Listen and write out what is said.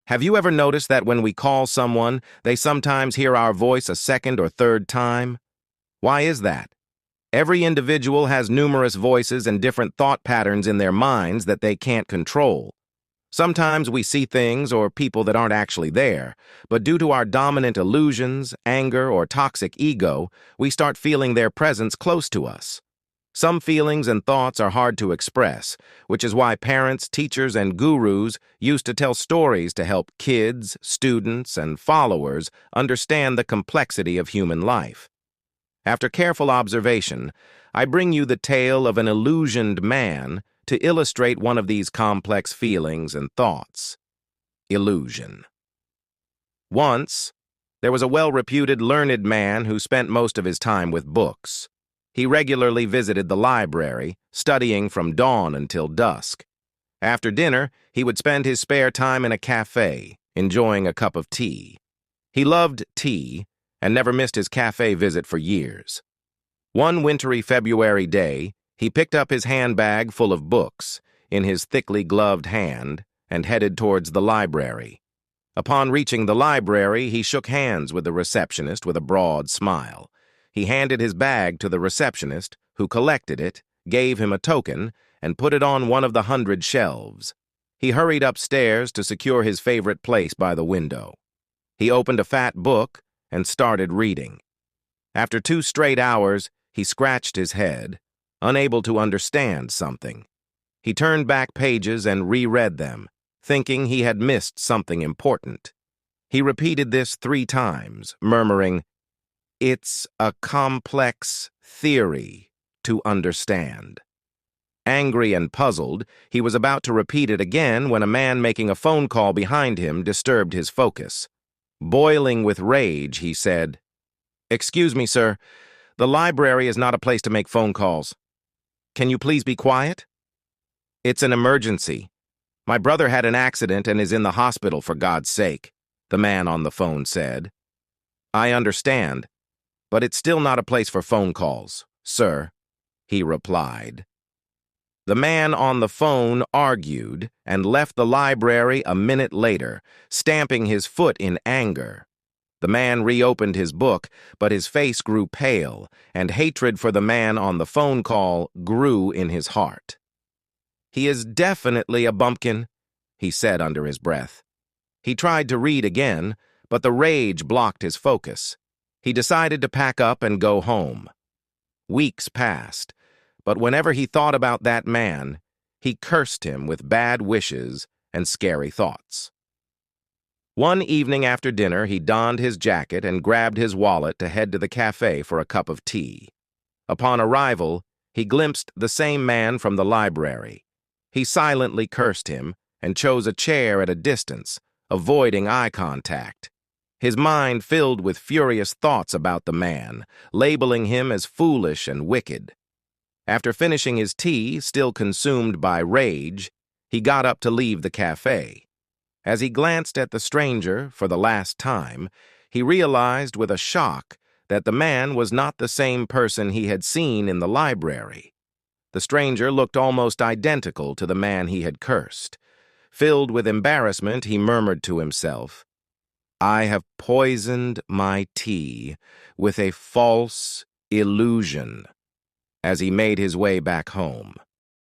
Have you ever noticed that when we call someone, they sometimes hear our voice a second or third time? Why is that? Every individual has numerous voices and different thought patterns in their minds that they can't control. Sometimes we see things or people that aren't actually there, but due to our dominant illusions, anger, or toxic ego, we start feeling their presence close to us. Some feelings and thoughts are hard to express, which is why parents, teachers, and gurus used to tell stories to help kids, students, and followers understand the complexity of human life. After careful observation, I bring you the tale of an illusioned man to illustrate one of these complex feelings and thoughts. Illusion. Once, there was a well-reputed learned man who spent most of his time with books. He regularly visited the library, studying from dawn until dusk. After dinner, he would spend his spare time in a cafe, enjoying a cup of tea. He loved tea and never missed his cafe visit for years. One wintry February day, he picked up his handbag full of books in his thickly gloved hand and headed towards the library. Upon reaching the library, he shook hands with the receptionist with a broad smile. He handed his bag to the receptionist, who collected it, gave him a token, and put it on one of the 100 shelves. He hurried upstairs to secure his favorite place by the window. He opened a fat book and started reading. After 2 straight hours, he scratched his head, unable to understand something. He turned back pages and reread them, thinking he had missed something important. He repeated this 3 times, murmuring, "It's a complex theory to understand." Angry and puzzled, he was about to repeat it again when a man making a phone call behind him disturbed his focus. Boiling with rage, he said, "Excuse me, sir. The library is not a place to make phone calls. Can you please be quiet?" "It's an emergency. My brother had an accident and is in the hospital, for God's sake," the man on the phone said. "I understand, but it's still not a place for phone calls, sir," he replied. The man on the phone argued and left the library a minute later, stamping his foot in anger. The man reopened his book, but his face grew pale, and hatred for the man on the phone call grew in his heart. "He is definitely a bumpkin," he said under his breath. He tried to read again, but the rage blocked his focus. He decided to pack up and go home. Weeks passed, but whenever he thought about that man, he cursed him with bad wishes and scary thoughts. One evening after dinner, he donned his jacket and grabbed his wallet to head to the cafe for a cup of tea. Upon arrival, he glimpsed the same man from the library. He silently cursed him and chose a chair at a distance, avoiding eye contact. His mind filled with furious thoughts about the man, labeling him as foolish and wicked. After finishing his tea, still consumed by rage, he got up to leave the cafe. As he glanced at the stranger for the last time, he realized with a shock that the man was not the same person he had seen in the library. The stranger looked almost identical to the man he had cursed. Filled with embarrassment, he murmured to himself, "I have poisoned my tea with a false illusion," as he made his way back home.